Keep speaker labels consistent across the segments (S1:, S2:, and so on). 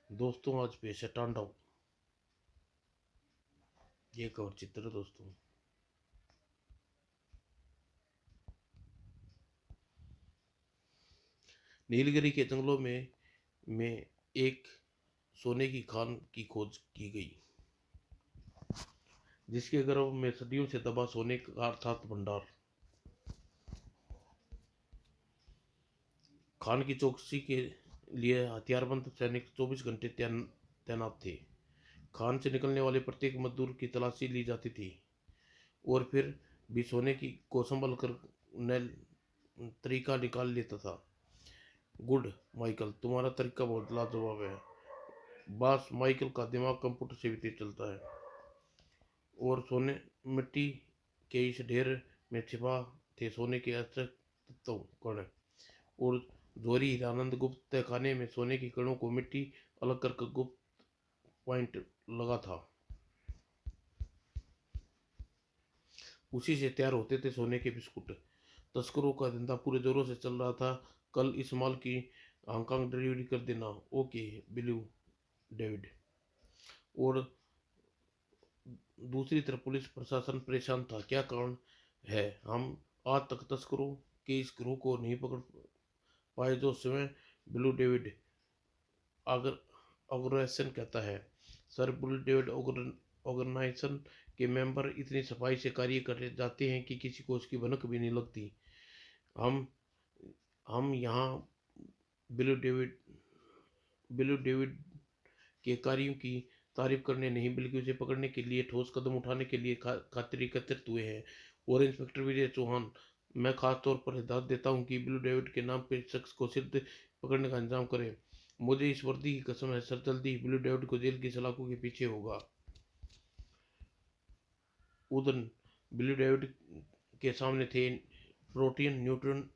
S1: दोस्तों आज पेश है तांडव। ये कवर चित्र है दोस्तों। नीलगिरी के जंगलों में एक सोने की खान की खोज की गई, जिसके गर्भ में सदियों से दबा सोने का अर्थात भंडार। खान की चौकसी के लिए हथियारबंद सैनिक 24 घंटे तैनात थे। खान से निकलने वाले प्रत्येक मजदूर की तलाशी ली जाती थी और फिर भी सोने की को संभल कर नैल तरीका निकाल लेता था। गुड माइकल, तुम्हारा तरीका बहुत लाजवाब है। बॉस माइकल का दिमाग कंप्यूटर से भी तेज चलता है। और सोने मिट्टी के इस ढेर में छिपा थे सोने के अतिरिक्त तत्व कण। और जोरी हीरानंद गुप्त तहखाने में सोने की कणों को मिट्टी अलग कर गुप्त पॉइंट लगा था। उसी से तैयार होते थे सोने के बिस्कुट। तस्करों का धंधा पूरे जोरों से चल रहा था। कल इस माल की हांगकांग डिलीवरी कर देना। Okay blew David. और दूसरी तरफ पुलिस प्रशासन परेशान था। क्या कारण है हम आज तक तस्करों के इस गिरोह को नहीं पकड़ पाए जो स्वयं ब्लू डेविड अगर ऑर्गेनाइजेशन कहता है। सर, ब्लू डेविड ऑर्गेनाइजेशन के मेंबर इतनी सफाई से कार्य कर जाते हैं कि किसी को उसकी भनक भी नहीं लगती। हम हम यहाँ ब्लू डेविड ब्लू डेविड के कार्यों की तारीफ करने नहीं बल्कि उसे पकड़ने के लिए ठोस कदम उठाने के लिए खातिर एकत्रित हुए हैं। और इंस्पेक्टर विजय चौहान, मैं खास तौर पर हिदायत देता हूँ कि ब्लू डेविड के नाम पे शख्स को सिर्फ पकड़ने का इंतजाम करें। मुझे इस वर्दी की कसम है सर, जल्दी ही ब्लू डेविड को जेल की सलाखों के पीछे होगा। उदन ब्लू डेविड के सामने थे प्रोटीन, न्यूट्रॉन,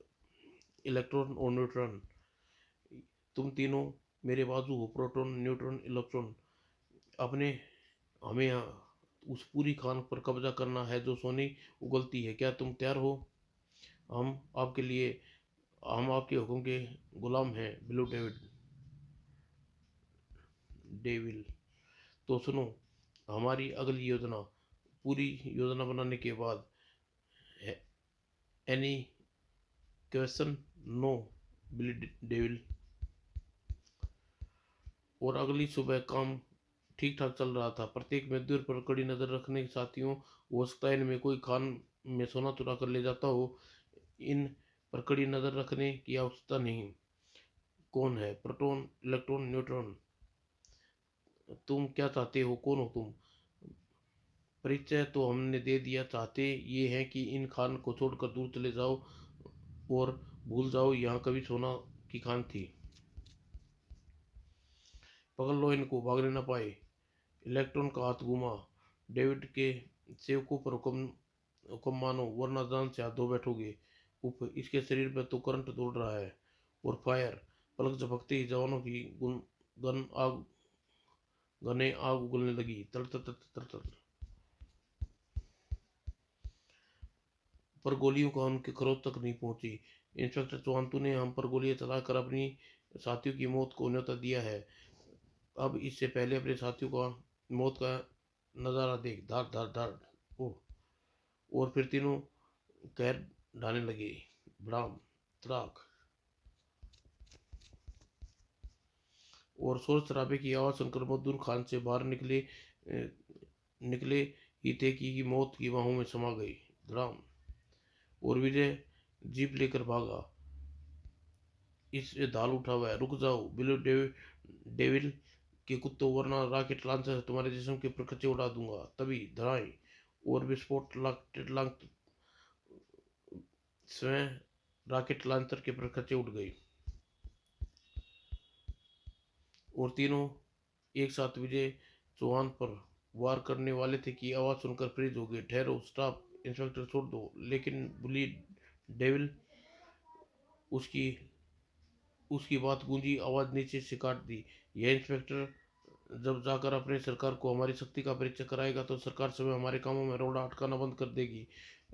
S1: इलेक्ट्रॉन और न्यूट्रॉन। तुम तीनों मेरे बाजू हो, प्रोटॉन, न्यूट्रॉन, इलेक्ट्रॉन। अपने हमें उस पूरी खान पर कब्जा करना है जो सोनी उगलती है। क्या तुम तैयार हो? हम आपके लिए हम आपके हुक्म के गुलाम हैं ब्लू डेविल। तो सुनो हमारी अगली योजना। पूरी योजना बनाने के बाद any question? No blue devil. और अगली सुबह काम ठीक ठाक चल रहा था। प्रत्येक मजदूर पर कड़ी नजर रखने के साथियों, हो सकता है इनमें कोई खान में सोना चुरा कर ले जाता हो। इन पर कड़ी नजर रखने की आवश्यकता नहीं। कौन है? Proton, electron, neutron. तुम क्या चाहते हो? कौन हो तुम? परिचय तो हमने दे दिया। चाहते ये हैं कि इन खान को छोड़कर दूर चले जाओ और भूल जाओ यहाँ कभी सोना की खान थी। पकड़ लो इनको, भागने न पाए। इलेक्ट्रॉन का हाथ घूमा। डेविड के सेवकों पर हुक्म मानो वरना जान से हाथ धो बैठोगे। उफ, इसके शरीर पर तो करंट दौड़ रहा है। और फायर। पलक झपकते ही जवानों की गन आग गने आग उगलने लगी। तर तर तर तर तर। पर गोलियों का उनके खरोच तक नहीं पहुंची। इंस्पेक्टर चौहान, तूने हम पर गोलियां चलाकर अपनी साथियों की मौत को न्योता दिया है। अब इससे पहले अपने साथियों का मौत का नज़ारा देख। धार धार धार। ओह। और फिर तीनों कहर ढाने लगे। ब्राम, तड़ाक। और शोर शराबे की आवाज़ सुनकर मजदूर खान से बाहर निकले ही थे कि मौत की बाहों में समा गई। धड़ाम। और विजय जीप लेकर भागा। इससे दाल उठा हुआ है, रुक जाओ बिलो डेविल के कुत्तों, वरना रॉकेट लॉन्चर से तुम्हारे जिस्म के परखच्चे उड़ा दूंगा। तभी धड़ाई और विस्फोट। स्वयं रॉकेट लॉन्चर के परखच्चे उड़ गई और तीनों एक साथ विजय चौहान पर वार करने वाले थे कि आवाज सुनकर फ्रीज हो गए। ठहरो, स्टॉप, इंस्पेक्टर छोड़ दो। लेकिन बुली डेविल, उसकी उसकी बात गूंजी आवाज नीचे से काट दी। यह इंस्पेक्टर जब जाकर अपने सरकार को हमारी शक्ति का परिचय कराएगा तो सरकार समय हमारे कामों में रोड़ा अटकाना बंद कर देगी।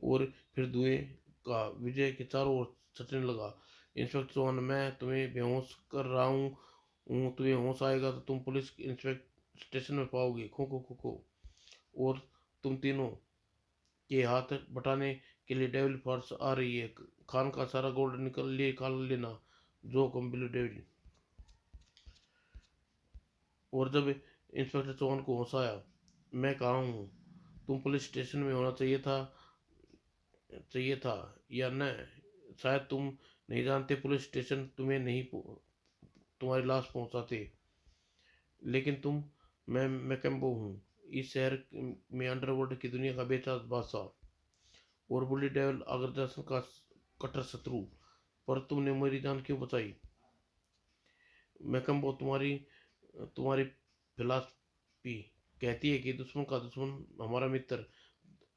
S1: और फिर धुएं का विजय के चारों ओर सटने लगा। इंस्पेक्टर चौहान, मैं तुम्हें बेहोश कर रहा हूँ तुम्हें होश आएगा तो तुम पुलिस इंस्पेक्ट स्टेशन में पाओगे। खो खो खो खो। और तुम तीनों के हाथ बटाने के लिए डेविल फोर्स आ रही है। खान का सारा गोल्ड निकाल लेना। जो कम ब्लू डेविल। और जब इंस्पेक्टर चौहान को होश आया, मैं कहाँ हूँ? तुम पुलिस स्टेशन में होना चाहिए था या न? शायद तुम नहीं जानते, पुलिस स्टेशन तुम्हें नहीं तुम्हारी लाश पहुंचाते। लेकिन मैं मैकम्बो हूँ, इस शहर में अंडरवर्ल्ड की दुनिया का बेताज बादशाह और बुली डेविल ऑर्गेनाइजेशन का कट्टर शत्रु। पर तुमने मेरी जान क्यों बचाई? मैकम्बो, तुम्हारी तुम्हारी फिलॉसफी कहती है कि दुश्मन का दुश्मन हमारा मित्र,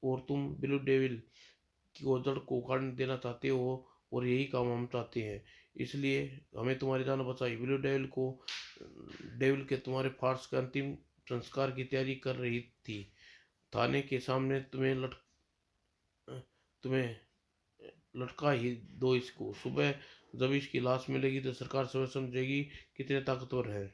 S1: और तुम ब्लू डेविल की जड़ को उखाड़ देना चाहते हो, और यही काम हम चाहते हैं। इसलिए हमें तुम्हारी जान बचाई। ब्लू डेविल के तुम्हारे फार्स के अंतिम संस्कार की तैयारी कर रही थी। थाने के सामने तुम्हें लटका ही दो इसको। सुबह जब इसकी लाश मिलेगी तो सरकार समय समझेगी कितने ताकतवर है।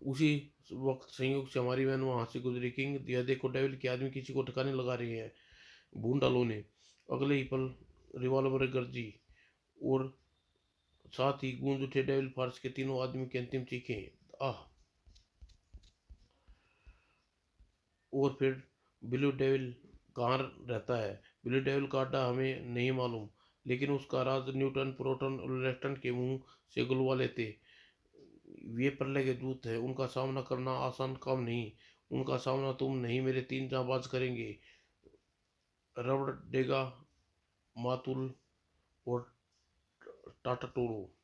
S1: उसी वक्त संयोग से हमारी बहन वहां से गुजरी। किंग, यह देखो, डेविल के आदमी किसी को ठिकाने लगा रहे हैं। भूंडालों ने अगले ही पल रिवॉल्वर गरजी, और साथ ही गूंज उठे डेविल फार्स के तीनों आदमी की अंतिम चीखें। आह! और फिर ब्लू डेविल कहाँ रहता है? ब्लू डेविल का अड्डा हमें नहीं मालूम, लेकिन उसका राज न्यूटन, प्रोटॉन और इलेक्ट्रॉन के मुंह से गुलवा लेते। वे प्रलय के दूत हैं, उनका सामना करना आसान काम नहीं। उनका सामना तुम नहीं, मेरे तीन जांबाज करेंगे। रबड़ डेगा, मातुल और टाटाटोरो,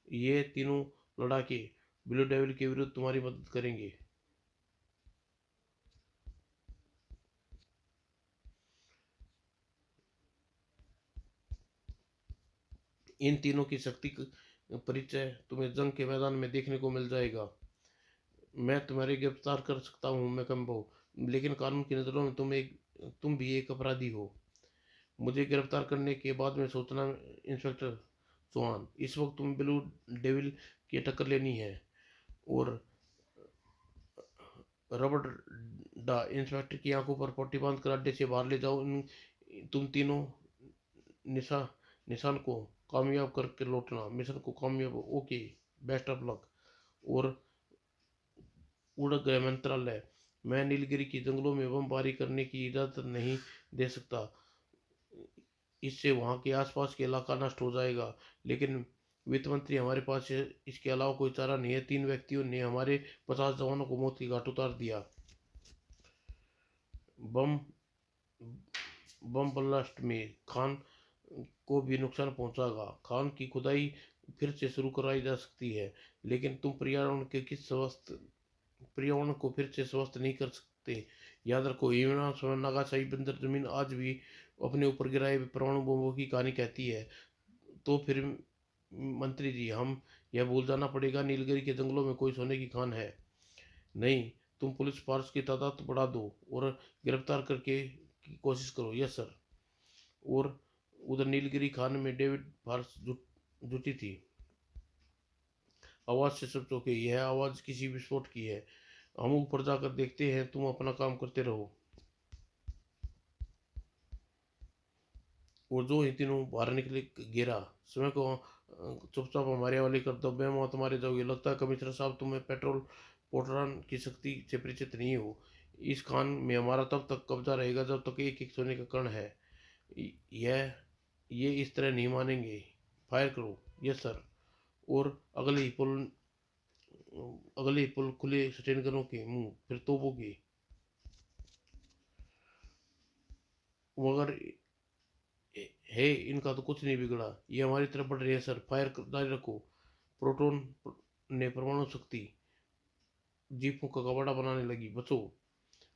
S1: ये तीनों लड़ाके ब्लू डेविल के विरुद्ध तुम्हारी मदद करेंगे। इन तीनों की शक्ति का परिचय तुम्हें जंग के मैदान में देखने को मिल जाएगा। मैं तुम्हारी गिरफ्तार कर सकता हूँ मैकम्बो, लेकिन कानून की नज़रों में तुम भी एक अपराधी हो। मुझे गिरफ्तार करने के बाद में सोचना, इंस्पेक्टर चौहान। इस वक्त तुम्हें ब्लू डेविल की टक्कर लेनी है। और रबड़ डा इंस्पेक्टर की आंखों पर पट्टी बांध कर अड्डे से बाहर ले जाओ। तुम तीनों निशा निशान को कामयाब करके लौटना। मिशन को कामयाब। Okay, best of luck. और उड़ गए मंत्रालय। मैं नीलगिरी के जंगलों में बमबारी करने की इजाजत नहीं दे सकता, इससे वहां के आसपास के इलाका नष्ट हो जाएगा। लेकिन वित्त मंत्री, हमारे पास इसके अलावा कोई चारा नहीं है। तीन व्यक्तियों ने हमारे 50 जवानों को मौत की घाट उतार दिया। बम बम ब्लास्ट में खान को भी नुकसान पहुंचागा। खान की खुदाई फिर से शुरू कराई जा सकती है, लेकिन तुम पर्यावरण को फिर से स्वस्थ नहीं कर सकते। याद रखो, हिरोशिमा और नागासाकी बंजर जमीन आज भी अपने ऊपर गिराए हुए परमाणु बमों की कहानी कहती है। तो फिर मंत्री जी, हम यह भूल जाना पड़ेगा, नीलगिरी के जंगलों में कोई सोने की खान है नहीं। तुम पुलिस फोर्स की तादाद बढ़ा दो और गिरफ्तार करके की कोशिश करो। Yes sir. और उधर नीलगिरी खान में डेविड फार्स जुटी थी। आवाज से सब चौंके। यह आवाज किसी विस्फोट की है। हम ऊपर जाकर देखते हैं, तुम अपना काम करते रहो। और जो ही तीनों बाहर निकले, गिरा समय को चुपचाप हमारे हवाले कर दो। मैं मौत मारे जाओगे। लगता है कमिश्नर साहब, तुम्हें पेट्रोल पोटरान की शक्ति से परिचित नहीं हो। इस खान में हमारा तब तक कब्जा रहेगा जब तक एक एक सोने का कण है। यह ये इस तरह नहीं मानेंगे। फायर करो। Yes sir. और अगले ही पुल खुले सटेन गनों के मुंह, फिर तोपों की। मगर है, इनका तो कुछ नहीं बिगड़ा। ये हमारी तरफ बढ़ रही है सर। फायर जारी रखो। प्रोटॉन ने परमाणु शक्ति जीपों का कबाड़ा बनाने लगी। बचो।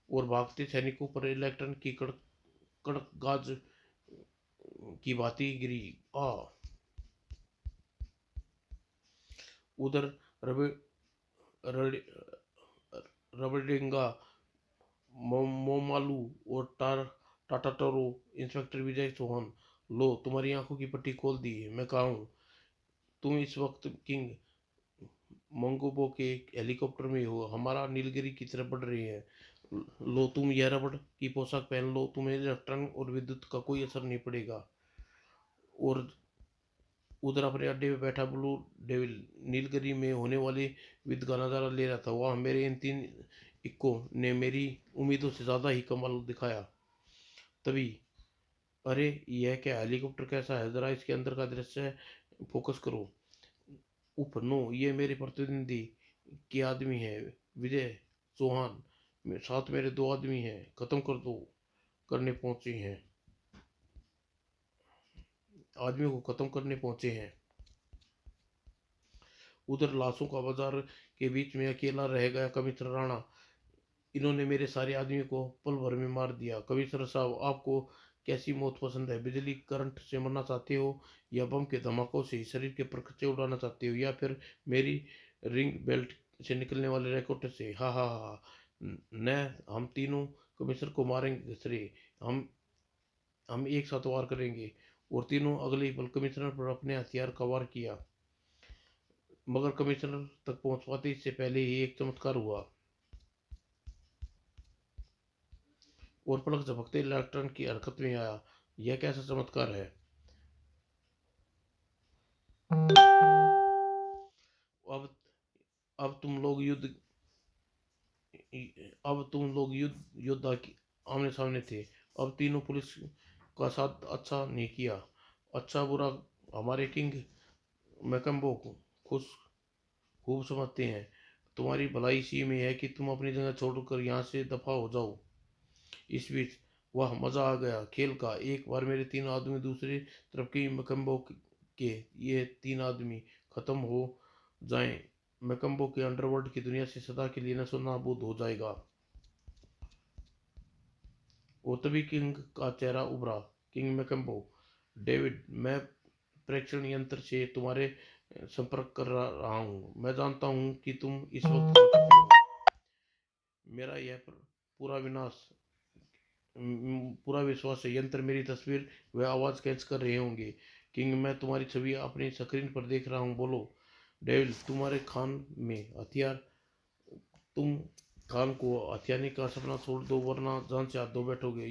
S1: और भागते सैनिकों पर इलेक्ट्रॉन की कड़क कड़क गाज की भांति गिरी। आ उधर रबे रबड़िंगा, मोमालू और टाटाटोरो, इंस्पेक्टर विजय चौहान लो तुम्हारी आंखों की पट्टी खोल दी है। मैं कहा हूँ तुम इस वक्त किंग मंगोबो के हेलीकॉप्टर में हो, हमारा नीलगिरी की तरफ बढ़ रही है। लो तुम यह रबड़ की पोशाक पहन लो, तुम्हें इलेक्ट्रॉन और विद्युत का कोई असर नहीं पड़ेगा। और उधर अपने अड्डे पे बैठा ब्लू डेविल नीलगिरी में होने वाली युद्ध का नजारा ले रहा था। वह मेरे इन तीन इक्को ने मेरी उम्मीदों से ज्यादा ही कमाल दिखाया। तभी अरे यह क्या हेलीकॉप्टर कैसा है, जरा इसके अंदर का दृश्य फोकस करो। उफ नो, ये मेरे प्रतिद्वंदी के आदमी है, विजय चौहान। साथ मेरे दो आदमी हैं, खत्म कर दो, करने पहुंचे हैं, आदमियों को खत्म करने पहुंचे हैं। उधर लाशों का बाजार के बीच में अकेला रह गया कमिश्नर राणा। इन्होंने मेरे सारे आदमियों को पल भर में मार दिया। कमिश्नर साहब, आपको कैसी मौत पसंद है? बिजली करंट से मरना चाहते हो, या बम के धमाकों से शरीर के परखचे उड़ाना चाहते हो, या फिर मेरी रिंग बेल्ट से निकलने वाले रैकेट से? हा हा हा। न, हम तीनों कमिश्नर को मारेंगे सरे। हम हम एक साथ वार करेंगे। और तीनों अगले ही पल कमिश्नर पर अपने हथियार का वार किया। मगर कमिश्नर तक पहुंच पाते इससे पहले ही एक चमत्कार हुआ। और पलक झपकते इलेक्ट्रॉन की हरकत में आया। यह कैसा चमत्कार है? अब अब तुम लोग युद्ध अब तुम लोग योद्धा की आमने सामने थे। अब तीनों पुलिस का साथ अच्छा नहीं किया। अच्छा बुरा हमारे किंग मैकम्बो को खुश खूब समझते हैं। तुम्हारी भलाई इसी में है कि तुम अपनी जगह छोड़कर यहाँ से दफा हो जाओ। इस बीच वह मजा आ गया खेल का। एक बार मेरे तीन आदमी दूसरी तरफ की मैकम्बो के ये तीन आदमी खत्म हो जाएं, मैकम्बो के अंडरवर्ल्ड की दुनिया से सदा के लिए नशो नाबूद हो जाएगा। वो तभी किंग का चेहरा उभरा। किंग मैकम्बो, डेविड, मैं प्रेक्षण यंत्र से तुम्हारे संपर्क कर रहा हूँ। मैं जानता हूँ कि तुम इस वक्त कहाँ छुपे हो। मेरा यह पूरा विनाश पूरा विश्वास है, यंत्र मेरी तस्वीर व आवाज कैच कर रहे होंगे। किंग, मैं तुम्हारी छवि अपनी स्क्रीन पर देख रहा हूँ, बोलो। डेविल, तुम्हारे खान में हथियार, तुम खान को हथियाने का सपना छोड़ दो, वरना जान से हाथ धो बैठोगे।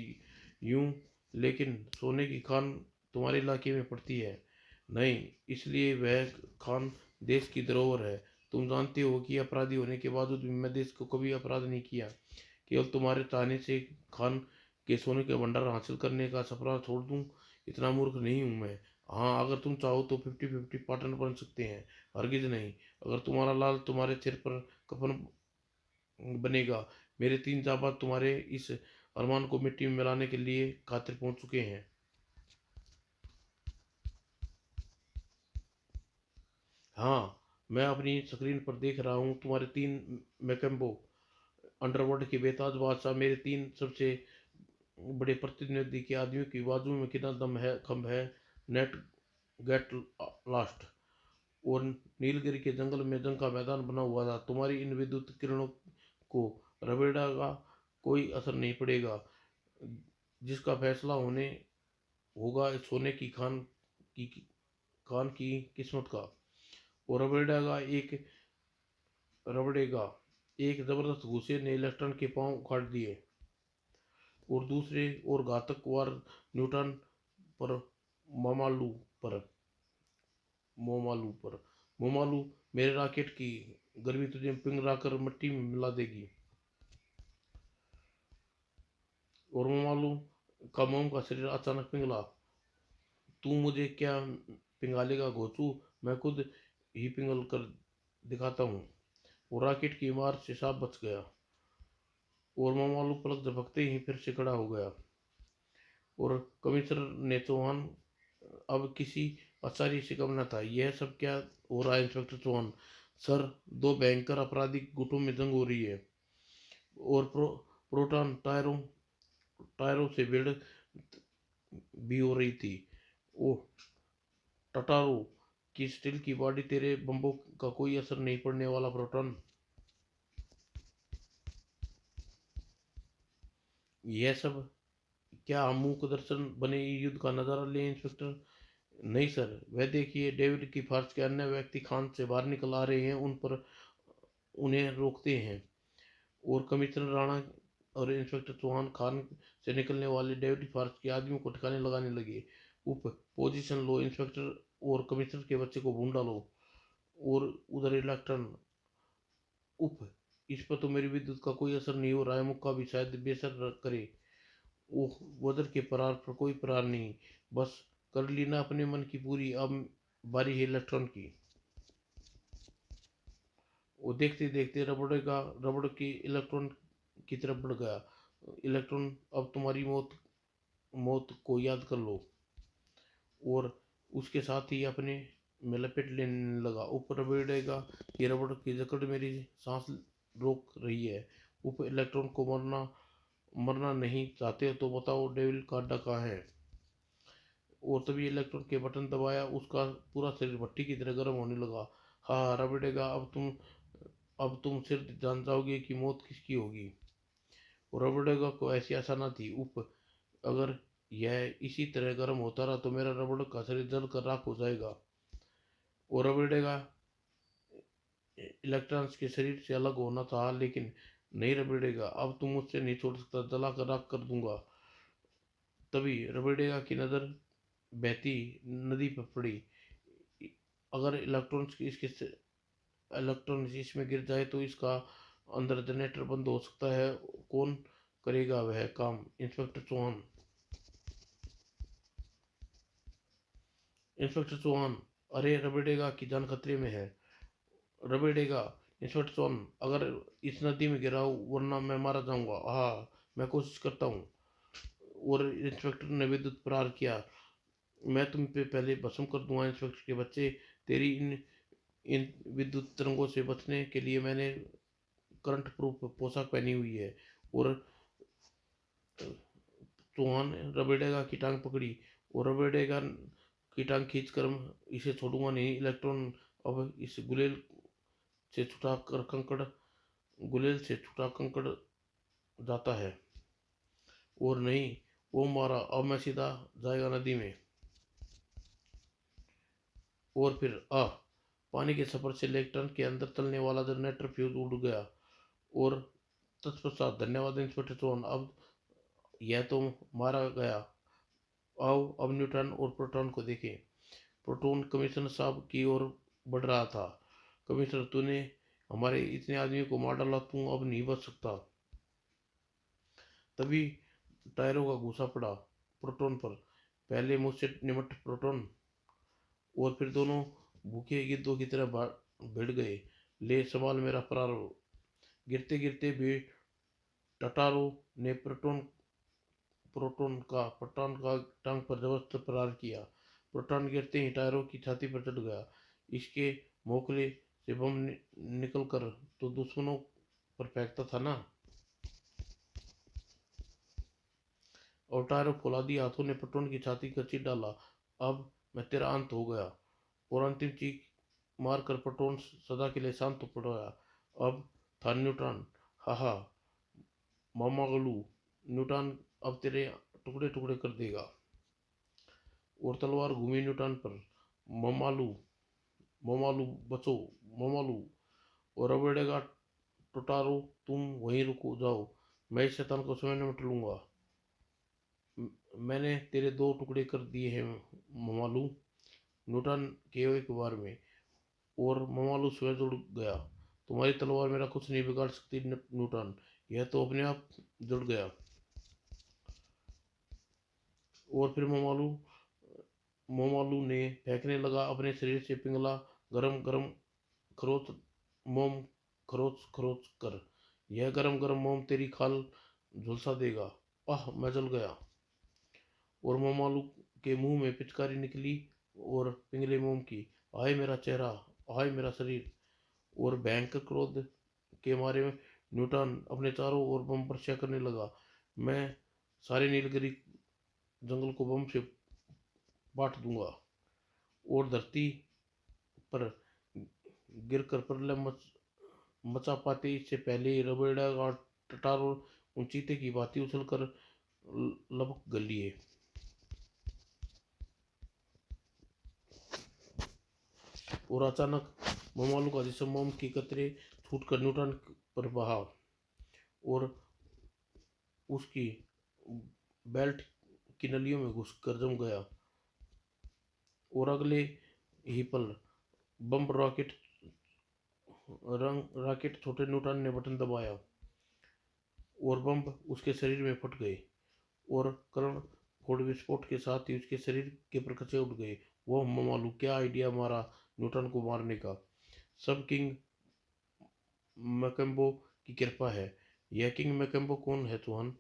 S1: यूं, लेकिन सोने की खान तुम्हारे इलाके में पड़ती है। नहीं, इसलिए वह खान देश की धरोहर है। तुम जानते हो कि अपराधी होने के बावजूद भी मैं देश को कभी अपराध नहीं किया। केवल तुम्हारे चाहने से खान के सोने के भंडार हासिल करने का सपना छोड़ दूं, इतना मूर्ख नहीं हूं मैं। हाँ, अगर तुम चाहो तो 50-50 पार्टनर बन सकते हैं। हरगिज नहीं। अगर तुम्हारा लाल तुम्हारे सिर पर कफन बनेगा। मेरे तीन जाबाज तुम्हारे इस अरमान को मिट्टी में मिलाने के लिए खातिर पहुंच चुके हैं। हाँ, मैं अपनी स्क्रीन पर देख रहा हूँ तुम्हारे तीन मैकम्बो अंडरवर्ल्ड के बेताज बादशाह, मेरे तीन सबसे बड़े प्रतिनिधि के आदमियों की बाजू में कितना दम है, खम है। नेट गेट लास्ट। और नीलगिरी के जंगल में जंग का मैदान बना हुआ था। तुम्हारी इन विद्युत किरणों को रवेड़ा का कोई असर नहीं पड़ेगा। जिसका फैसला होने होगा इस सोने की की खान की किस्मत का। और रबड़ेगा एक जबरदस्त घूसे ने इलेक्ट्रॉन के पांव उखाड़ दिए। और दूसरे और घातक वार न्यूटन पर मामालू पर मोमालू पर मोमालू, मेरे रॉकेट की गर्मी तुझे पिघला कर मिट्टी में मिला देगी। और मोमालू का मोम का शरीर अचानक पिघला। तू मुझे क्या पिघालेगा घोचू? मैं खुद ही पिघल कर दिखाता हूँ। वो रॉकेट की मार से सांप बच गया। और मोमालू पलक झपकते ही फिर से खड़ा हो गया। और कमिश्नर ने चौहान अब किसी आश्चर्य से कम न था। यह सब क्या हो रहा है इंस्पेक्टर चौहान? सर, दो भयंकर आपराधिक गुटों में जंग हो रही है। और प्रोटॉन टायरों से भीड़ भी हो रही थी। ओह टटारो की स्टील की बॉडी, तेरे बम्बों का कोई असर नहीं पड़ने वाला प्रोटॉन। यह सब क्या हम मूक दर्शन बने युद्ध का नजारा लें इंस्पेक्टर? नहीं सर, वह देखिए डेविड की फर्ज के अन्य व्यक्ति खान से बाहर निकल आ रहे हैं, उन पर उन्हें रोकते हैं। और कमिश्नर राणा और इंस्पेक्टर चौहान खान से निकलने वाले डेविड फार्स के आदमियों को ठिकाने लगाने लगे। उप पोजीशन लो इंस्पेक्टर, और कमिश्नर के बच्चे को भून डालो। और उधर इलेक्ट्रॉन उप, इस पर तो मेरी विद्युत का कोई असर नहीं हो रहा है, मुक्का भी शायद बेसर करे। ओह, वदर के प्रार पर कोई प्रार नहीं, बस कर ली ना अपने मन की पूरी, अब बारी है इलेक्ट्रॉन की। वो देखते देखते रबड़ की इलेक्ट्रॉन की तरफ बढ़ गया। इलेक्ट्रॉन, अब तुम्हारी मौत मौत को याद कर लो। और उसके साथ ही अपने में लपेट लेने लगा। ऊपर रबड़ेगा कि रबड़ की जकड़ मेरी सांस रोक रही है। ऊपर इलेक्ट्रॉन को मरना नहीं चाहते तो बताओ डेविल का अड्डा कहाँ है? और तभी इलेक्ट्रॉन के बटन दबाया, उसका पूरा शरीर भट्टी की तरह गर्म होने लगा। हाँ रबड़ेगा, अब तुम सिर जान जाओगे कि मौत किसकी होगी। और रबड़ेगा को ऐसी आशा न थी। अगर यह इसी तरह गर्म होता रहा तो मेरा रबड़ का शरीर जल कर राख हो जाएगा। और रबड़ेगा इलेक्ट्रॉन्स के शरीर से अलग होना था, लेकिन नहीं रबड़ेगा, अब तुम मुझसे नहीं छोड़ सकता, जला कर राख कर दूंगा। तभी रबड़ेगा की नजर बहती नदी पर पड़ी। अगर इलेक्ट्रॉन इसमें गिर जाए तो इसका अंदर जनरेटर बंद हो सकता है। कौन करेगा वह काम? इंस्पेक्टर चौहान, अरे रबड़ेगा की जान खतरे में है। रबड़ेगा, इंस्पेक्टर चौहान, अगर इस नदी में गिरा हूं, वरना मैं मारा जाऊंगा। हाँ, मैं कोशिश करता हूँ। और इंस्पेक्टर ने विद्युत प्रहार किया। मैं तुम पे पहले भस्म कर दूंगा इंस्पेक्टर के बच्चे। तेरी इन इन विद्युत तरंगों से बचने के लिए मैंने करंट प्रूफ पोशाक पहनी हुई है। और चौहान रबड़ेगा की टांग पकड़ी, और रबड़ेगा की टांग खींच कर, इसे छोड़ूंगा नहीं इलेक्ट्रॉन, अब इस से छुटा कर कंकड़ गुलेल से छुटा कंकड़ जाता है। और नहीं, वो मारा, अब मैं सीधा जाएगा नदी में। और फिर पानी के सफर से लेक टन के अंदर चलने वाला जनरेटर फ्यूज उड़ गया। और तत्पश्चात धन्यवाद इंस्पेक्टर चौहान, अब यह तो मारा गया। आओ अब न्यूट्रॉन और प्रोटॉन को देखें। प्रोटॉन कमिश्नर साहब की ओर बढ़ रहा था। कमिश्नर, तूने हमारे इतने आदमी को मार डाला, तू अब नहीं बच सकता। तभी टायरों का घूसा पड़ा प्रोटॉन पर। पहले मुझसे निमट प्रोटॉन, और फिर दोनों भूखे गिद्धों की तरह भिड़ गए। ले संभाल मेरा प्रारो। गिरते गिरते भी टटारो ने प्रोटॉन का टांग पर जबरदस्त प्रहार किया। प्रोटॉन गिरते ही टायरों की छाती पर चढ़ गया। इसके मोकले से बम निकल कर तो दुश्मनों पर फेंकता था ना। और टायरों फौलादी हाथों ने प्रोटॉन की छाती का चीर डाला। अब मैं तेरा अंत हो गया। और अंतिम चीख मारकर प्रोटॉन सदा के लिए शांत हो पड़ा। अब था न्यूट्रॉन। हा हा, मामागलू, न्यूट्रॉन अब तेरे टुकड़े टुकड़े कर देगा। और तलवार घूमी न्यूटन पर। ममालू, ममालू बचो, ममालू। और रबड़ेगा, टोटारो, तुम वहीं रुको जाओ, मैं इस शैतान को स्वयं निपट लूंगा। मैंने तेरे दो टुकड़े कर दिए हैं ममालू, न्यूटन के एक बार में। और ममालू स्वयं जुड़ गया। तुम्हारी तलवार मेरा कुछ नहीं बिगाड़ सकती न्यूटन, यह तो अपने आप जुड़ गया। और फिर मोमालू ने फेंकने लगा अपने शरीर से पिघला गरम गरम खरोच मोम, खरोच खरोच कर। यह गरम गरम मोम तेरी खाल झुलसा देगा। आह, मैं जल गया। और मोमालू के मुंह में पिचकारी निकली, और पिघले मोम की। हाय मेरा चेहरा, हाय मेरा शरीर। और भयंकर क्रोध के मारे न्यूटन अपने चारों ओर बम वर्षा करने लगा। मैं सारे नीलगिरी जंगल को बम से बांट दूंगा। और धरती पर गिरकर प्रलय मचा पाते इससे पहले ही रबेड़ा का टटारो उन चीते की भांति उछलकर लपक गलिए। और अचानक ममालू का जिसम मोम की कतरे छूटकर न्यूटन पर बहा और उसकी बेल्ट की नलियों में घुसकर जम गया। और अगले ही पल बम रॉकेट छोटे न्यूटन ने बटन दबाया और बम उसके शरीर में फट गए और कर्ण फोड़ विस्फोट के साथ ही उसके शरीर के प्रकचे उठ गए। वह ममालू क्या आइडिया मारा न्यूटन को मारने का। सब किंग मैकम्बो की कृपा है। यह किंग मैकम्बो कौन है तुहन?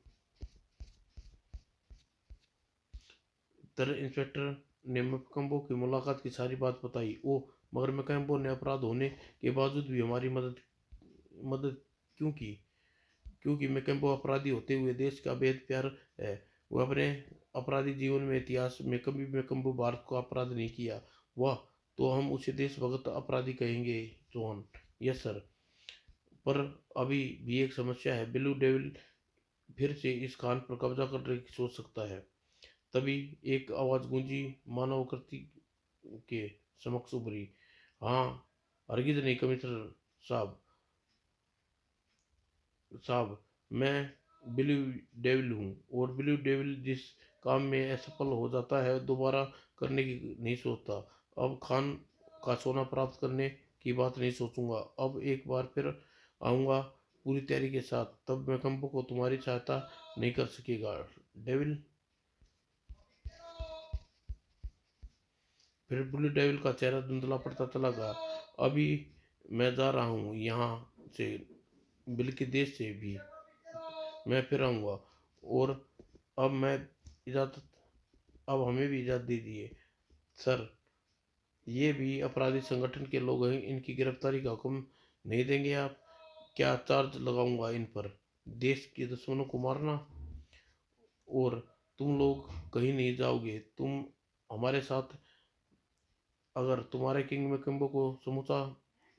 S1: तरह इंस्पेक्टर ने मैकम्बो की मुलाकात की सारी बात बताई। ओ मगर मैकम्बो ने अपराध होने के बावजूद भी हमारी मदद क्यों की? क्योंकि मैकम्बो अपराधी होते हुए देश का बेहद प्यार है। वो अपने अपराधी जीवन में इतिहास में कभी मैकम्बो भारत को अपराध नहीं किया। वाह, तो हम उसे देशभक्त अपराधी कहेंगे रोहन। Yes sir. पर अभी भी एक समस्या है। ब्लू डेविल फिर से इस खान पर कब्जा करने की सोच सकता है। तभी एक आवाज गूंजी, मानव कृति के समक्ष उभरी। हाँ, हरगिज नहीं कमिश्नर साहब। साहब, मैं ब्लू डेविल हूँ और ब्लू डेविल जिस काम में असफल हो जाता है दोबारा करने की नहीं सोचता। अब खान का सोना प्राप्त करने की बात नहीं सोचूंगा। अब एक बार फिर आऊंगा पूरी तैयारी के साथ। तब मैं कंपो को तुम्हारी सहायता नहीं कर सकेगा डेविल। फिर ब्लू डेविल का चेहरा धुंधला पड़ता चला गया। अभी मैं जा रहा हूँ यहाँ से, बिल के देश से भी मैं फिर आऊँगा। और अब मैं इजाज़त अब हमें भी इजाज़त दीजिए सर। ये भी अपराधी संगठन के लोग हैं, इनकी गिरफ्तारी का हुक्म नहीं देंगे आप? क्या चार्ज लगाऊंगा इन पर? देश के दुश्मनों को मारना। और तुम लोग कहीं नहीं जाओगे, तुम हमारे साथ। अगर तुम्हारे किंग मैकम्बो को समूचा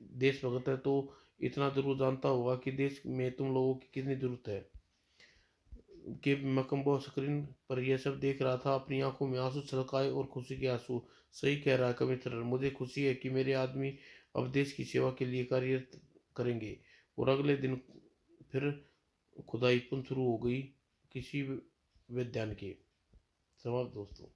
S1: देश भगत है तो इतना जरूर जानता होगा कि देश में तुम लोगों की कितनी जरूरत है। कि मैकम्बो स्क्रीन पर यह सब देख रहा था, अपनी आंखों में आंसू छलकाए और खुशी के आंसू। सही कह रहा है कमिश्नर, मुझे खुशी है कि मेरे आदमी अब देश की सेवा के लिए कार्य करेंगे। और अगले दिन फिर खुदाई पुनः शुरू हो गई किसी वैज्ञानिक के। समाप्त दोस्तों।